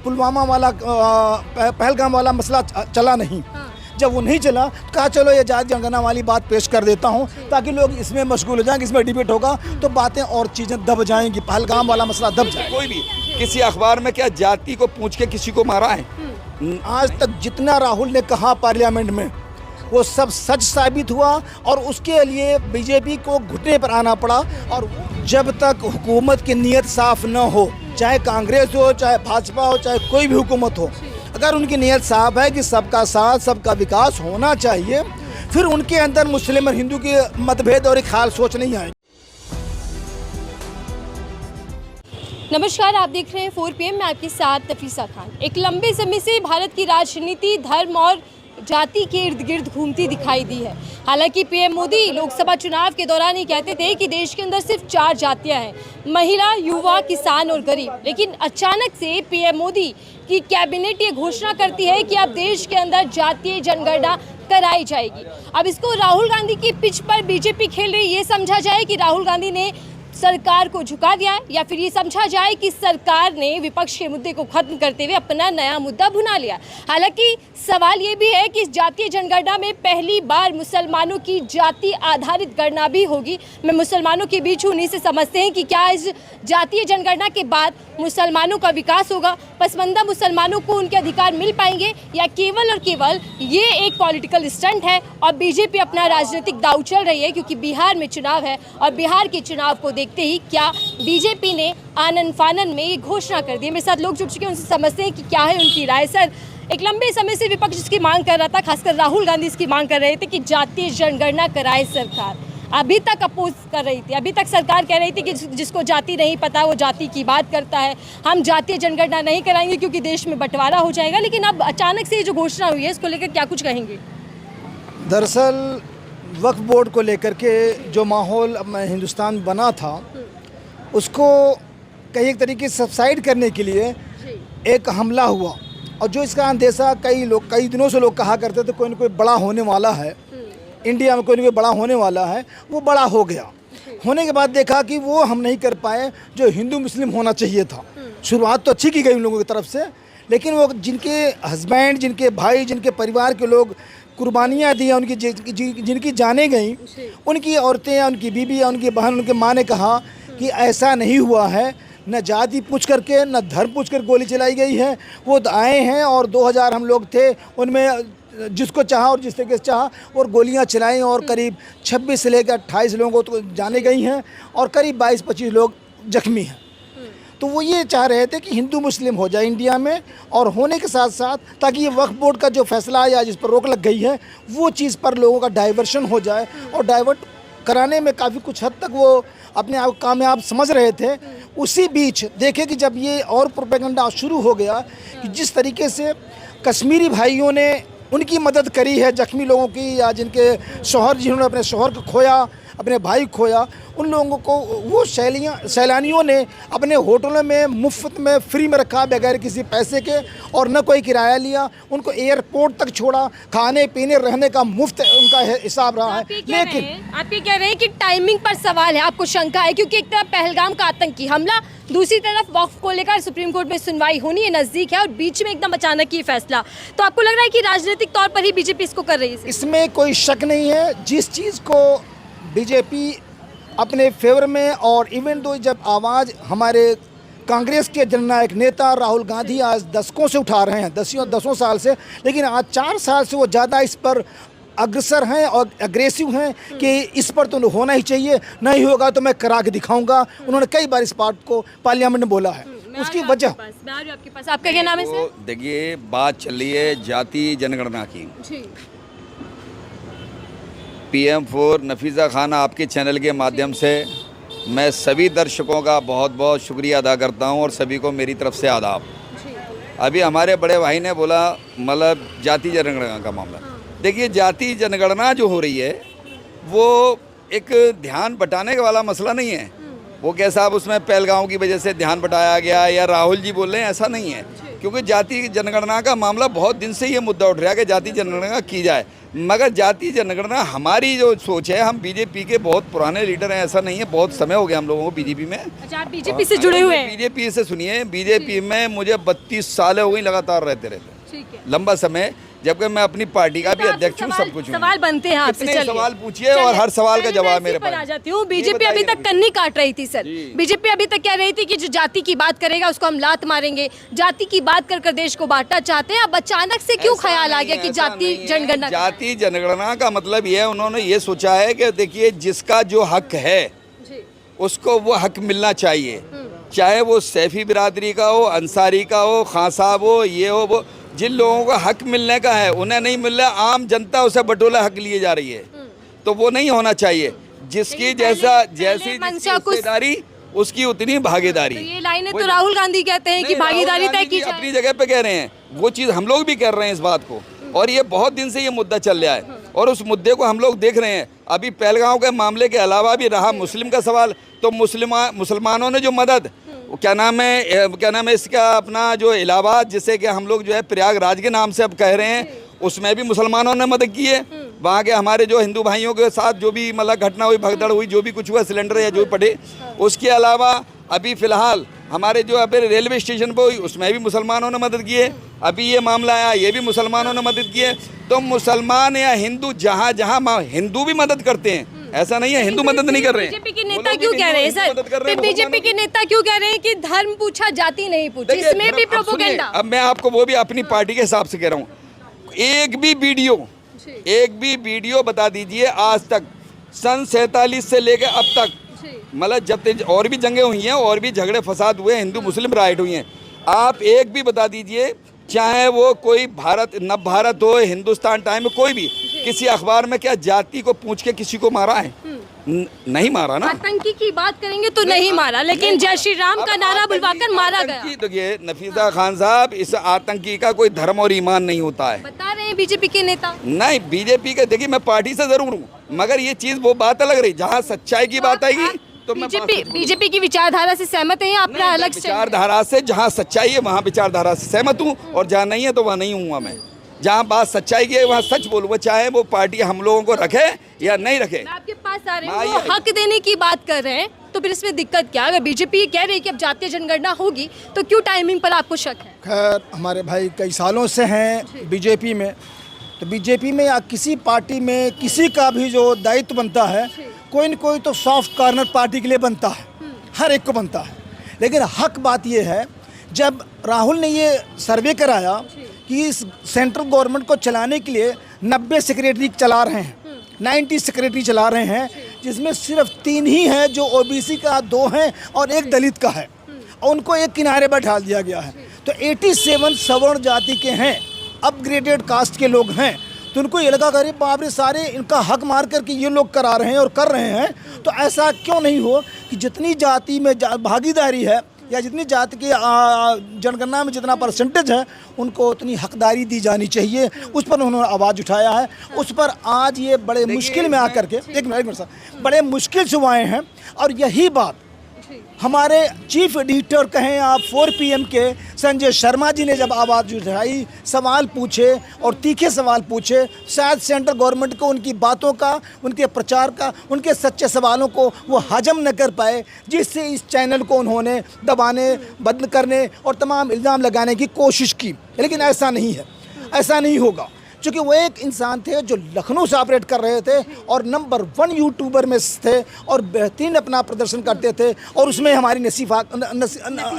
पुलवामा वाला पहलगाम वाला मसला चला नहीं। जब वो नहीं चला तो कहा चलो ये जाति जनगणना वाली बात पेश कर देता हूँ ताकि लोग इसमें मशगूल हो जाएंगे, इसमें डिबेट होगा तो बातें और चीज़ें दब जाएंगी, पहलगाम वाला मसला दब जाएगा। कोई भी किसी अखबार में क्या जाति को पूछ के किसी को मारा है? आज तक जितना राहुल ने कहा पार्लियामेंट में वो सब सच साबित हुआ और उसके लिए बीजेपी को घुटने पर आना पड़ा। और जब तक हुकूमत की नीयत साफ न हो, चाहे कांग्रेस हो, चाहे भाजपा हो, चाहे कोई भी हुकूमत हो, अगर उनकी नीयत साफ है कि सबका साथ सबका विकास होना चाहिए, फिर उनके अंदर मुस्लिम और हिंदू के मतभेद और एक ख्याल सोच नहीं आएगी। नमस्कार, आप देख रहे हैं 4 PM, मैं आपके साथ नफीसा खान। एक लंबे समय से भारत की राजनीति धर्म और जाति के इर्द गिर्द घूमती दिखाई दी है। हालांकि पीएम मोदी लोकसभा चुनाव के दौरान ही कहते थे कि देश के अंदर सिर्फ 4 जातियां हैं, महिला, युवा, किसान और गरीब। लेकिन अचानक से पीएम मोदी की कैबिनेट ये घोषणा करती है कि अब देश के अंदर जातीय जनगणना कराई जाएगी। अब इसको राहुल गांधी की पिच पर बीजेपी खेल रही, ये समझा जाए कि राहुल गांधी ने सरकार को झुका दिया या फिर ये समझा जाए कि सरकार ने विपक्ष के मुद्दे को खत्म करते हुए अपना नया मुद्दा भुना लिया। हालांकि सवाल ये भी है कि इस जातीय जनगणना में पहली बार मुसलमानों की जाति आधारित गणना भी होगी। मैं मुसलमानों के बीच हूँ, उन्हीं से समझते हैं कि क्या इस जातीय जनगणना के बाद मुसलमानों का विकास होगा, पसमानदा मुसलमानों को उनके अधिकार मिल पाएंगे, या केवल और केवल ये एक पॉलिटिकल स्टंट है और बीजेपी अपना राजनीतिक दांव चल रही है। क्योंकि बिहार में चुनाव है और बिहार के चुनाव को देखते ही क्या बीजेपी ने आनन फानन में ये घोषणा कर दी है। मेरे साथ लोग जुड़ चुके हैं, उनसे समझते हैं कि क्या है उनकी राय। सर, एक लंबे समय से विपक्ष इसकी मांग कर रहा था, खासकर राहुल गांधी इसकी मांग कर रहे थे कि जातीय जनगणना कराए सरकार। अभी तक अपोज कर रही थी, अभी तक सरकार कह रही थी कि जिसको जाति नहीं पता वो जाति की बात करता है, हम जातीय जनगणना नहीं कराएंगे क्योंकि देश में बंटवारा हो जाएगा। लेकिन अब अचानक से ये जो घोषणा हुई है, इसको लेकर क्या कुछ कहेंगे? दरअसल वक्फ बोर्ड को लेकर के जो माहौल हिंदुस्तान बना था, उसको कई एक तरीके से सबसाइड करने के लिए एक हमला हुआ। और जो इसका अंदेशा कई दिनों से लोग कहा करते थे कोई ना कोई बड़ा होने वाला है, इंडिया में कोई ना कोई बड़ा होने वाला है, वो बड़ा हो गया। होने के बाद देखा कि वो हम नहीं कर पाए जो हिंदू मुस्लिम होना चाहिए था। शुरुआत तो अच्छी की गई उन लोगों की तरफ से, लेकिन वो जिनके हस्बैंड, जिनके भाई, जिनके परिवार के लोग कुर्बानियाँ दी, उनकी जिनकी जानें गई, उनकी औरतें या उनकी बीबी या उनकी बहन, उनके माँ ने कहा कि ऐसा नहीं हुआ है, न जाति पूछ करके न धर्म पूछ कर गोली चलाई गई है। वो आए हैं और 2000 हम लोग थे, उनमें जिसको चाहा और जिस तरीके से चाहा और गोलियां चलाई और करीब 26 से लेकर 28 लोगों को तो जाने गई हैं और करीब 22-25 लोग जख्मी हैं। तो वो ये चाह रहे थे कि हिंदू मुस्लिम हो जाए इंडिया में, और होने के साथ साथ ताकि ये वक्फ बोर्ड का जो फैसला या जिस पर रोक लग गई है वो चीज़ पर लोगों का डाइवर्शन हो जाए। और डाइवर्ट कराने में काफ़ी कुछ हद तक वो अपने आप कामयाब समझ रहे थे। उसी बीच देखे कि जब ये और प्रोपेगेंडा शुरू हो गया कि जिस तरीके से कश्मीरी भाइयों ने उनकी मदद करी है, जख्मी लोगों की, या जिनके शौहर, जिन्होंने अपने शौहर को खोया, अपने भाई खोया, उन लोगों को वो सैलानियों ने अपने होटलों में मुफ्त में फ्री में रखा बगैर किसी पैसे के, और न कोई किराया लिया, उनको एयरपोर्ट तक छोड़ा, खाने पीने रहने का मुफ्त उनका हिसाब रहा है। लेकिन आप ये कह रहे हैं कि टाइमिंग पर सवाल है, आपको शंका है, क्योंकि एक तरफ पहलगाम का आतंकी हमला, दूसरी तरफ वक्फ को लेकर सुप्रीम कोर्ट में सुनवाई होनी है, नजदीक है, और बीच में एकदम अचानक ये फैसला। तो आपको लग रहा है कि राजनीतिक तौर पर ही बीजेपी इसको कर रही है? इसमें कोई शक नहीं है। जिस चीज़ को बीजेपी अपने फेवर में, और इवन दो जब आवाज़ हमारे कांग्रेस के जननायक नेता राहुल गांधी आज दशकों से उठा रहे हैं, दसों साल से, लेकिन आज 4 साल से वो ज़्यादा इस पर अग्रसर हैं और अग्रेसिव हैं कि इस पर तो होना ही चाहिए, नहीं होगा तो मैं करा के दिखाऊंगा। उन्होंने कई बार इस बात को पार्लियामेंट में बोला है। उसकी वजह आपके पास, आपका क्या नाम है सर? देखिए, बात चल रही है जाति जनगणना की। PM4 नफीसा खान आपके चैनल के माध्यम से मैं सभी दर्शकों का बहुत बहुत शुक्रिया अदा करता हूं और सभी को मेरी तरफ से आदाब। अभी हमारे बड़े भाई ने बोला मतलब जाति जनगणना का मामला। देखिए, जाति जनगणना जो हो रही है वो एक ध्यान बटाने वाला मसला नहीं है। वो कैसा अब उसमें पहलगाम की वजह से ध्यान बटाया गया या राहुल जी बोल रहे हैं, ऐसा नहीं है। क्योंकि जाति जनगणना का मामला बहुत दिन से ये मुद्दा उठ रहा है कि जाति जनगणना की जाए। मगर जाति जनगणना हमारी जो सोच है, हम बीजेपी के बहुत पुराने लीडर हैं, ऐसा नहीं है, बहुत समय हो गया हम लोगों को बीजेपी में। अच्छा, आप बीजेपी से जुड़े हुए हैं? बीजेपी से सुनिए, बीजेपी में मुझे 32 साल हो गई लगातार रहते ठीक है, लंबा समय, जबकि मैं अपनी पार्टी का भी अध्यक्ष हूँ, सब कुछ हूँ। सवाल बनते हैं आपसे, कितने सवाल पूछिए और हर सवाल का जवाब मेरे पास। आ जाती हूँ। बीजेपी अभी तक कन्नी काट रही थी सर, बीजेपी अभी तक कह रही थी कि जो जाति की बात करेगा उसको हम लात मारेंगे, जाति की बात कर देश को बांटना चाहते हैं। अब अचानक से क्यों ख्याल आ गया कि जाति जनगणना? जाति जनगणना का मतलब ये है, उन्होंने ये सोचा है कि देखिए जिसका जो हक है उसको वो हक मिलना चाहिए, चाहे वो सैफी बिरादरी का हो, अंसारी का हो, खान साहब हो, ये हो वो। जिन लोगों को हक मिलने का है उन्हें नहीं मिल रहा, आम जनता उसे बटोला हक लिए जा रही है, तो वो नहीं होना चाहिए। जिसकी जैसी हिस्सेदारी उसकी उतनी भागीदारी। तो ये लाइनें तो राहुल गांधी कहते हैं कि भागीदारी तय की जाए। अपनी जगह पे कह रहे हैं, वो चीज़ हम लोग भी कर रहे हैं इस बात को, और ये बहुत दिन से ये मुद्दा चल रहा है और उस मुद्दे को हम लोग देख रहे हैं। अभी पहलगांव के मामले के अलावा भी रहा मुस्लिम का सवाल, तो मुसलमानों ने जो मदद, क्या नाम है इसका, अपना जो इलाहाबाद जिसे कि हम लोग जो है प्रयागराज के नाम से अब कह रहे हैं, उसमें भी मुसलमानों ने मदद की है। वहाँ के हमारे जो हिंदू भाइयों के साथ जो भी मतलब घटना हुई, भगदड़ हुई, जो भी कुछ हुआ, सिलेंडर या जो पड़े, उसके अलावा अभी फ़िलहाल हमारे जो अभी रेलवे स्टेशन पर हुई उसमें भी मुसलमानों ने मदद की है। अभी ये मामला आया, ये भी मुसलमानों ने मदद की है। तो मुसलमान या हिंदू जहाँ जहाँ हिंदू भी मदद करते हैं, ऐसा नहीं है हिंदू मदद नहीं कर रहे हैं। बीजेपी के नेता क्यों कह रहे हैं सर, बीजेपी के नेता क्यों कह रहे हैं कि धर्म पूछा जाति नहीं पूछी, इसमें भी प्रोपेगेंडा? अब मैं आपको वो भी अपनी पार्टी के हिसाब से कह रहा हूँ, एक भी वीडियो बता दीजिए आज तक, सन 47 से लेकर अब तक, मतलब जब और भी जंगें हुई हैं और भी झगड़े फसाद हुए, हिंदू मुस्लिम राइट हुई हैं, आप एक भी बता दीजिए, चाहे वो कोई नव भारत हो, हिंदुस्तान टाइम में, कोई भी किसी अखबार में क्या जाति को पूछ के किसी को मारा है? नहीं मारा ना। आतंकी की बात करेंगे तो नहीं मारा, लेकिन जय श्री राम का नारा बुलवाकर मारा गया। तो ये नफीसा खान साहब, इस आतंकी का कोई धर्म और ईमान नहीं होता है, बता रहे हैं बीजेपी के नेता। नहीं, बीजेपी के, देखिए मैं पार्टी से जरूर हूँ, मगर ये चीज वो बात अलग रही, जहाँ सच्चाई की बात आएगी तो बीजेपी की विचारधारा से सहमत है, अपना अलग विचारधारा से, जहाँ सच्चाई है वहाँ विचारधारा से सहमत हूँ, और जहाँ नहीं है तो वहाँ नहीं हूँ मैं। जहाँ बात सच्चाई की है वहाँ सच बोलूँगा, चाहे वो पार्टी हम लोगों को रखे या नहीं रखे। मैं आपके पास आ रही हूँ, हक देने की बात कर रहे हैं, तो फिर इसमें दिक्कत क्या? अगर बीजेपी कह रही है कि अब जातीय जनगणना होगी, तो क्यों टाइमिंग पर आपको शक है? खैर, हमारे भाई कई सालों से हैं बीजेपी में, तो बीजेपी में या किसी पार्टी में किसी का भी जो दायित्व बनता है, कोई न कोई तो सॉफ्ट कॉर्नर पार्टी के लिए बनता है, हर एक को बनता है। लेकिन हक बात ये है, जब राहुल ने ये सर्वे कराया कि इस सेंट्रल गवर्नमेंट को चलाने के लिए 90 सेक्रेटरी चला रहे हैं, 90 सेक्रेटरी चला रहे हैं, जिसमें सिर्फ 3 ही हैं जो ओबीसी का, 2 हैं और 1 दलित का है, और उनको एक किनारे पर ढाल दिया गया है। तो 87 सवर्ण जाति के हैं, अपग्रेडेड कास्ट के लोग हैं, तो उनको ये लगा अरे बाप रे, सारे इनका हक मार करके ये लोग करा रहे हैं और कर रहे हैं, तो ऐसा क्यों नहीं हो कि जितनी जाति में भागीदारी है या जितनी जाति की जनगणना में जितना परसेंटेज है, उनको उतनी हकदारी दी जानी चाहिए। उस पर उन्होंने आवाज़ उठाया है, उस पर आज ये बड़े मुश्किल में आकर के, एक मिनट सर, बड़े मुश्किल से आए हैं। और यही बात हमारे चीफ एडिटर कहें आप 4 PM के संजय शर्मा जी ने जब आवाज़ उठाई, सवाल पूछे और तीखे सवाल पूछे, शायद सेंट्रल गवर्नमेंट को उनकी बातों का, उनके प्रचार का, उनके सच्चे सवालों को वो हजम न कर पाए, जिससे इस चैनल को उन्होंने दबाने, बंद करने और तमाम इल्ज़ाम लगाने की कोशिश की। लेकिन ऐसा नहीं है, ऐसा नहीं होगा, क्योंकि वो एक इंसान थे जो लखनऊ से ऑपरेट कर रहे थे और नंबर 1 यूट्यूबर में थे और बेहतरीन अपना प्रदर्शन करते थे। और उसमें हमारी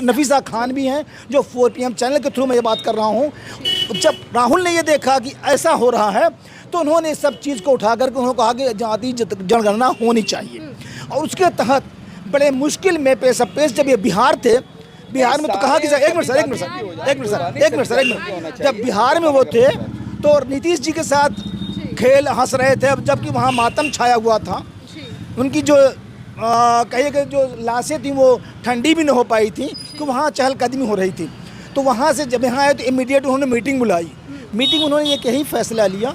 नफीसा खान भी हैं, जो 4 PM चैनल के थ्रू मैं ये बात कर रहा हूँ। जब राहुल ने ये देखा कि ऐसा हो रहा है, तो उन्होंने इस सब चीज़ को उठा करके उन्होंने कहा कि जाति जनगणना होनी चाहिए, और उसके तहत बड़े मुश्किल में पेश जब ये बिहार थे, बिहार में तो कहा कि एक मिनट, जब बिहार में वो थे तो नीतीश जी के साथ खेल हंस रहे थे, जबकि वहाँ मातम छाया हुआ था। उनकी जो कहिए कि जो लाशें थी वो ठंडी भी नहीं हो पाई थी, कि वहाँ चहलकदमी हो रही थी। तो वहाँ से जब यहाँ आए तो इमीडिएट उन्होंने मीटिंग बुलाई। मीटिंग उन्होंने यही फैसला लिया,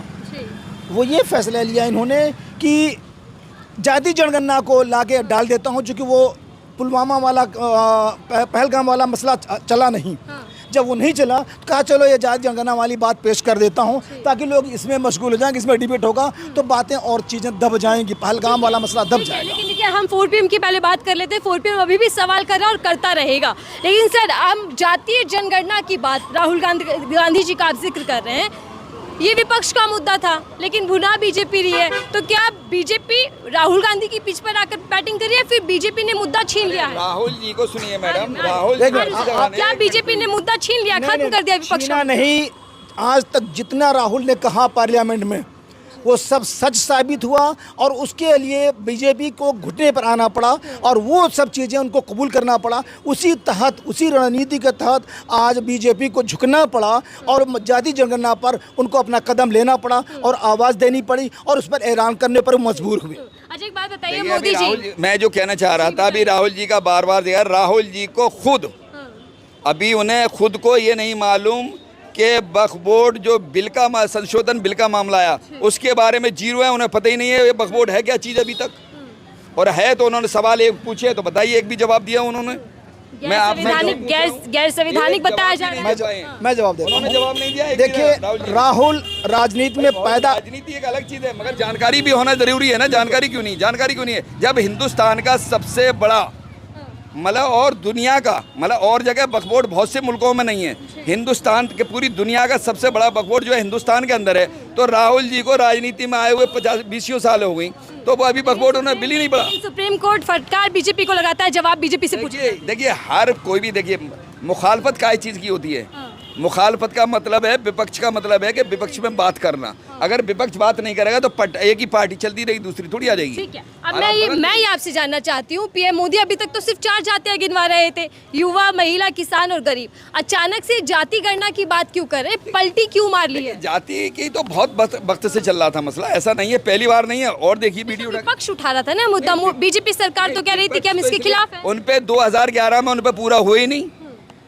वो ये फैसला लिया इन्होंने कि जाति जनगणना को लाके डाल देता हूँ, चूँकि वो पुलवामा वाला पहलगाम वाला मसला चला नहीं, जब वो नहीं चला तो कहा चलो ये जाति जनगणना वाली बात पेश कर देता हूँ ताकि लोग इसमें मशगूल हो जाएंगे, इसमें डिबेट होगा तो बातें और चीज़ें दब जाएंगी, पहलगाम वाला मसला दब जाएगा। लेकिन देखिए हम 4PM की पहले बात कर लेते हैं। 4PM अभी भी सवाल कर रहा है और करता रहेगा। लेकिन सर हम जातीय जनगणना की बात राहुल गांधी जी का आप जिक्र कर रहे हैं, ये विपक्ष का मुद्दा था लेकिन भुना बीजेपी रही है, तो क्या बीजेपी राहुल गांधी की पिच पर आकर बैटिंग करी है, फिर बीजेपी ने मुद्दा छीन लिया है? राहुल जी को सुनिए मैडम, राहुल क्या बीजेपी ने मुद्दा छीन लिया, खत्म कर दिया विपक्ष? छीना नहीं, आज तक जितना राहुल ने कहा पार्लियामेंट में वो सब सच साबित हुआ और उसके लिए बीजेपी को घुटने पर आना पड़ा और वो सब चीज़ें उनको कबूल करना पड़ा। उसी तहत, उसी रणनीति के तहत आज बीजेपी को झुकना पड़ा और जाति जनगणना पर उनको अपना कदम लेना पड़ा और आवाज़ देनी पड़ी और उस पर ऐलान करने पर मजबूर हुए। अच्छा एक बात बताइए मोदी जी, मैं जो कहना चाह रहा था अभी राहुल जी का बार बार देखा, राहुल जी को खुद अभी उन्हें खुद को ये नहीं मालूम कि वक्फ बोर्ड जो बिल का संशोधन बिल का मामला आया उसके बारे में जीरो है, उन्हें पता ही नहीं है ये वक्फ बोर्ड है क्या चीज़ अभी तक, और है तो उन्होंने सवाल एक पूछे तो बताइए, एक भी जवाब दिया उन्होंने? मैं आपसे गैर संवैधानिक बताया जा रहा है। मैं जवाब दे रहा उन्होंने जवाब नहीं दिया। देखिए राहुल राजनीति में पैदा, राजनीति एक अलग चीज़ है मगर जानकारी भी होना जरूरी है ना। जानकारी क्यों नहीं, जानकारी क्यों नहीं है? जब हिंदुस्तान का सबसे बड़ा मतलब और दुनिया का मतलब और जगह वक्फ बोर्ड बहुत से मुल्कों में नहीं है, हिंदुस्तान के पूरी दुनिया का सबसे बड़ा वक्फ बोर्ड जो है हिंदुस्तान के अंदर है, तो राहुल जी को राजनीति में आए हुए 50-20 साल हो गई तो वो अभी वक्फ बोर्ड उन्हें बिल ही नहीं पड़ा। सुप्रीम कोर्ट फटकार बीजेपी को लगाता है, जवाब बीजेपी से पूछिए। देखिए हर कोई भी देखिए मुखालफत काय चीज़ की होती है, मुखालफत का मतलब है, विपक्ष का मतलब है कि विपक्ष में बात करना। अगर विपक्ष बात नहीं करेगा तो एक ही पार्टी चलती रहेगी, दूसरी थोड़ी आ जाएगी। ठीक है, अब मैं ये आपसे जानना चाहती हूँ, पीएम मोदी अभी तक तो सिर्फ 4 जातियां गिनवा रहे थे, युवा, महिला, किसान और गरीब, अचानक से जाति गणना की बात क्यों कर रहे, पलटी क्यों मार ली है? जाति की तो बहुत वक्त से चल रहा था मसला, ऐसा नहीं है पहली बार नहीं है। और देखिए वीडियो विपक्ष उठा रहा था ना मुद्दा, बीजेपी सरकार तो कह रही थी कि हम इसके खिलाफ हैं। उन पे 2011 में उन पे पूरा हुआ ही नहीं।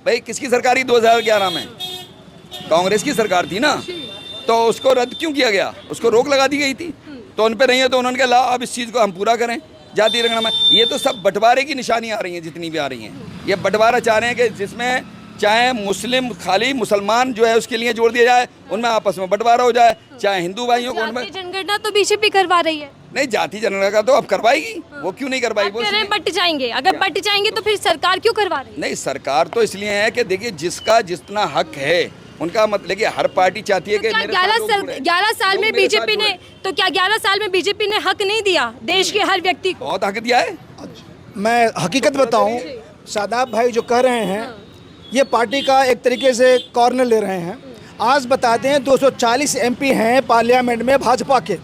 भाई किसकी सरकार ही 2011 में? कांग्रेस की सरकार थी ना, तो उसको रद्द क्यों किया गया? उसको रोक लगा दी गई थी, तो उन पे नहीं है तो उन्होंने कहा ला अब इस चीज़ को हम पूरा करें जाति जनगणना में। ये तो सब बंटवारे की निशानी आ रही हैं, जितनी भी आ रही हैं ये बंटवारा चाह रहे हैं कि जिसमें चाहे मुस्लिम खाली मुसलमान जो है उसके लिए जोड़ दिया जाए, उनमें आपस में बंटवारा हो जाए, चाहे हिंदू भाइयों को उनमें। जनगणना तो बीजेपी करवा रही है। नहीं, जाति जनगणना का तो अब करवाएगी, वो क्यों नहीं करवाएगी? वो बट जाएंगे, अगर बट जाएंगे तो फिर सरकार क्यों करवा रही है? नहीं, सरकार तो इसलिए है कि देखिए जिसका जितना हक है उनका मत, देखिए हर पार्टी चाहती है कि 11 साल में बीजेपी ने तो क्या 11 साल में बीजेपी ने हक नहीं दिया देश के हर व्यक्ति को? बहुत हक दिया है। मैं हकीकत बताऊं, शादाब भाई जो कह रहे हैं ये पार्टी का एक तरीके से कॉर्नर ले रहे हैं। आज बताते हैं 240 एमपी हैं पार्लियामेंट में भाजपा के,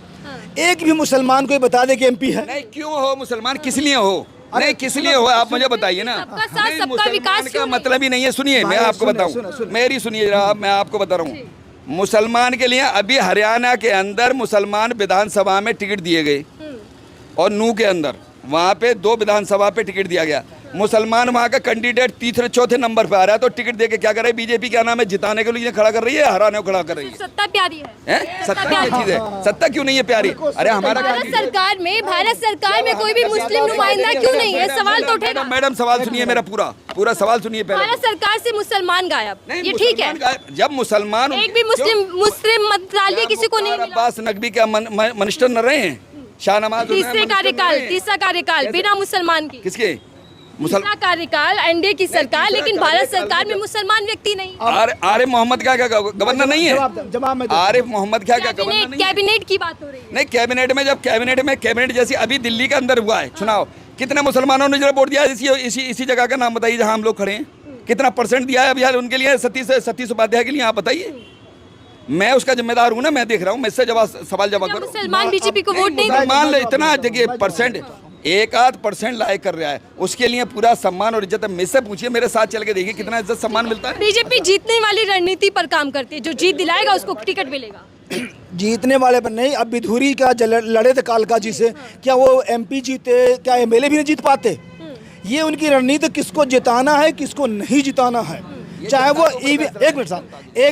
एक भी मुसलमान को बता दे कि एमपी है? नहीं, क्यों हो मुसलमान, किस लिए हो? नहीं, किस लिए हो आप मुझे बताइए ना। सबका विकास का मतलब ही नहीं है। सुनिए मैं आपको बताऊं, मेरी सुनिए जरा, मैं आपको बता रहा हूँ। मुसलमान के लिए अभी हरियाणा के अंदर मुसलमान विधानसभा में टिकट दिए गए और नू के अंदर वहाँ पे 2 विधानसभा पे टिकट दिया गया। मुसलमान वहाँ का कैंडिडेट 3-4 नंबर पे आ रहा है तो टिकट देके क्या कर रही है बीजेपी? क्या नाम है, जिताने के लिए खड़ा कर रही है, हराने को खड़ा कर रही है? सत्ता प्यारी है। सत्ता क्या चीज है? सत्ता क्यों नहीं है प्यारी? अरे हमारा भारत सरकार में कोई भी मुस्लिम नुमाइंदा क्यों नहीं है? सवाल तो उठेगा। मैडम सवाल सुनिए मेरा, पूरा सवाल सुनिए पहले। भारत सरकार से मुसलमान गायब, ये ठीक है? जब मुसलमान एक भी मुस्लिम मंत्रालय किसी को नहीं मिला। अब्बास नकवी क्या मिनिस्टर न रहे हैं? शाहनवाज तीसरा कार्यकाल बिना मुसलमान की। किसके? तीसरा कार्यकाल एनडीए की सरकार, लेकिन भारत सरकार में मुसलमान व्यक्ति नहीं। आरिफ मोहम्मद क्या गवर्नर नहीं है? आरिफ मोहम्मद क्या गवर्नर नहीं है? कैबिनेट की बात हो रही है। नहीं, कैबिनेट में जब कैबिनेट जैसे अभी दिल्ली के अंदर हुआ है चुनाव, कितने मुसलमानों ने वोट दिया? इसी जगह का नाम बताइए जहाँ हम लोग खड़े हैं, कितना % दिया है अभी उनके लिए? सतीश उपाध्याय के लिए आप बताइए। मैं उसका जिम्मेदार हूँ ना, मैं देख रहा हूँ, मुझसे सवाल जवाब करो। मुसलमान बीजेपी को वोट नहीं, मुसलमान इतना देखिए % 1-8% लाइक कर रहा है, उसके लिए पूरा सम्मान और इज्जत है। मुझसे पूछिए, मेरे साथ चल के देखिए कितना इज्जत सम्मान मिलता है। बीजेपी जीतने वाली रणनीति पर काम करती है, जो जीत दिलाएगा उसको टिकट मिलेगा। जीतने वाले पर नहीं। अब विधुरी का लड़े थे कालका जी से, क्या वो MP जीते? क्या MLA भी नहीं जीत पाते? ये उनकी रणनीति, किसको जिताना है किसको नहीं जिताना है, चाहे वो एक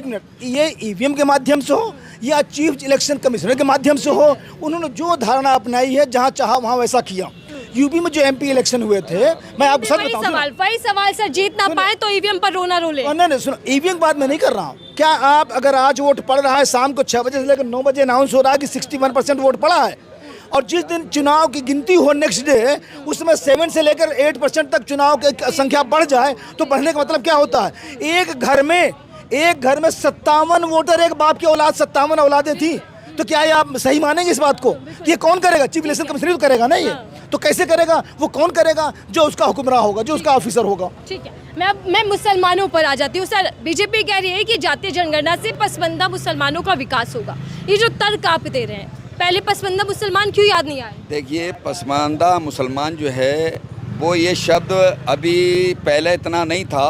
मिनट ये EVM के माध्यम से हो या चीफ इलेक्शन कमिश्नर के माध्यम से हो, उन्होंने जो धारणा अपनाई है जहां चाहा वहां वैसा किया। यूपी में जो एमपी इलेक्शन हुए थे, मैं आपको सच बताऊं, वही सवाल सर, जीत ना पाए तो ईवीएम पर रोना रोले। नहीं सुनो, ईवीएम की बात मैं नहीं कर रहा हूँ। क्या आप अगर आज वोट पड़ रहा है, शाम को 6 बजे से लेकर 9 बजे अनाउंस हो रहा है कि 61% वोट पड़ा है, और जिस दिन चुनाव की गिनती हो नेक्स्ट डे, उसमें 7 से लेकर 8% तक चुनाव की संख्या बढ़ जाए, तो बढ़ने का मतलब क्या होता है? एक घर में 57 वोटर, एक बाप की औलाद 57 औलादें थी। तो क्या ये आप सही मानेंगे इस बात को? कि ये कौन करेगा? चीफ इलेक्शन कमिश्नर तो करेगा ना, ये तो कैसे करेगा? वो कौन करेगा? जो उसका हुक्मरान होगा, जो उसका ऑफिसर होगा। ठीक है, मैं मुसलमानों पर आ जाती हूँ सर। बीजेपी कह रही है कि जातीय जनगणना से पसमानदा मुसलमानों का विकास होगा। ये जो तर्क आप दे रहे हैं, पहले पसमानदा मुसलमान क्यों याद नहीं आए? देखिए, पसमानदा मुसलमान जो है वो ये शब्द अभी पहले इतना नहीं था।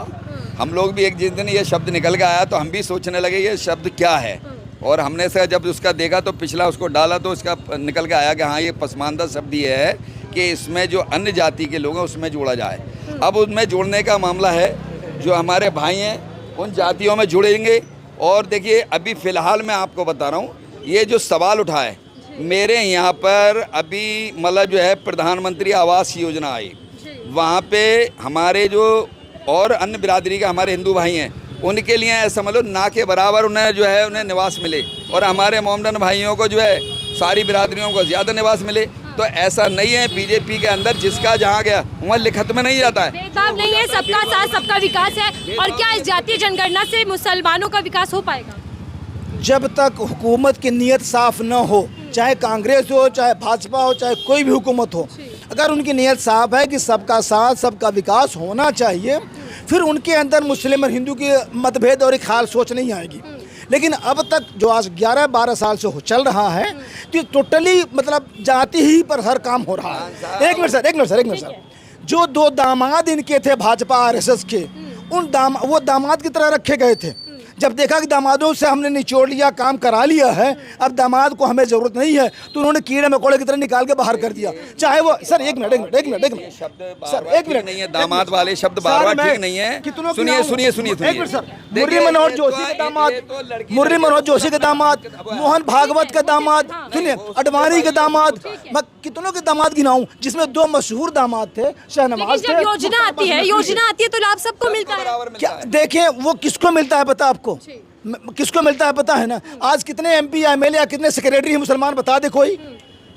हम लोग भी एक जिस दिन ये शब्द निकल के आया तो हम भी सोचने लगे ये शब्द क्या है, और हमने से जब उसका देखा तो पिछला उसको डाला तो उसका निकल के आया कि हाँ, ये पसमानदा शब्द ये है कि इसमें जो अन्य जाति के लोग हैं उसमें जोड़ा जाए। अब उसमें जोड़ने का मामला है, जो हमारे भाई हैं उन जातियों में जुड़ेंगे। और देखिए, अभी फ़िलहाल मैं आपको बता रहा हूँ, ये जो सवाल उठा है मेरे यहाँ पर, अभी मतलब जो है प्रधानमंत्री आवास योजना आई, वहाँ पे हमारे जो और अन्य बिरादरी के हमारे हिंदू भाई हैं, उनके लिए ऐसा मतलब ना के बराबर उन्हें जो है उन्हें निवास मिले, और हमारे मोमडन भाइयों को जो है सारी बिरादरियों को ज़्यादा निवास मिले। तो ऐसा नहीं है बीजेपी के अंदर जिसका जहाँ गया वहाँ लिखत में नहीं जाता है, भेदभाव नहीं है, सबका साथ सबका विकास है। और क्या इस जातीय जनगणना से मुसलमानों का विकास हो पाएगा? जब तक हुकूमत की नीयत साफ न हो, चाहे कांग्रेस हो, चाहे भाजपा हो, चाहे कोई भी हुकूमत हो, अगर उनकी नीयत साफ है कि सबका साथ सबका विकास होना चाहिए, फिर उनके अंदर मुस्लिम और हिंदू की मतभेद और एक ख्याल सोच नहीं आएगी। लेकिन अब तक जो आज 11-12 साल से चल रहा है, तो टोटली मतलब जाति ही पर हर काम हो रहा है। एक मिनट सर, जो 2 दामाद इनके थे भाजपा आरएसएस के, वो दामाद की तरह रखे गए थे। जब देखा कि दामादों से हमने निचोड़ लिया, काम करा लिया है, अब दामाद को हमें ज़रूरत नहीं है, तो उन्होंने कीड़े मकोड़े की तरह निकाल के बाहर कर दिया। चाहे वो सर एक मिनट सर, एक मिनट नहीं है, दामाद वाले शब्द बार बार ठीक नहीं है। सुनिए एक मिनट सर, मुरली मनोहर जोशी के दामाद, मुरली मनोहर जोशी के दामाद, मोहन भागवत के दामाद, सुनिए अडवाणी के दामाद, मैं कितनों के दामाद गिनाऊं, जिसमें 2 मशहूर दामाद थे, शहनवाज थे। जब योजना आती है तो लाभ सबको मिलता है। क्या देखिए, वो किसको मिलता है पता आपको? किसको मिलता है पता है ना? आज कितने एमपी एमएलए या कितने सेक्रेटरी हैं मुसलमान, बता दे कोई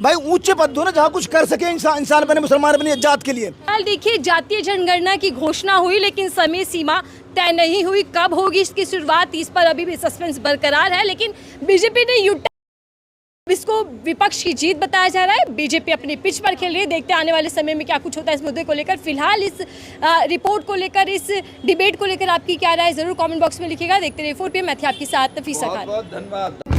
भाई। ऊंचे पद दो ना, जहाँ कुछ कर सके इंसान बने, मुसलमान बने जात के लिए। देखिए, जातीय जनगणना की घोषणा हुई, लेकिन समय सीमा तय नहीं हुई, कब होगी इसकी शुरुआत, इस पर अभी भी सस्पेंस बरकरार है। लेकिन बीजेपी ने इसको विपक्ष की जीत बताया जा रहा है। बीजेपी अपनी पिच पर खेल रही है। देखते हैं आने वाले समय में क्या कुछ होता है इस मुद्दे को लेकर। फिलहाल इस रिपोर्ट को लेकर, इस डिबेट को लेकर आपकी क्या राय, जरूर कमेंट बॉक्स में लिखिएगा। देखते रहिए 4PM, मैं थी आपके साथ नफीसा खान। बहुत धन्यवाद।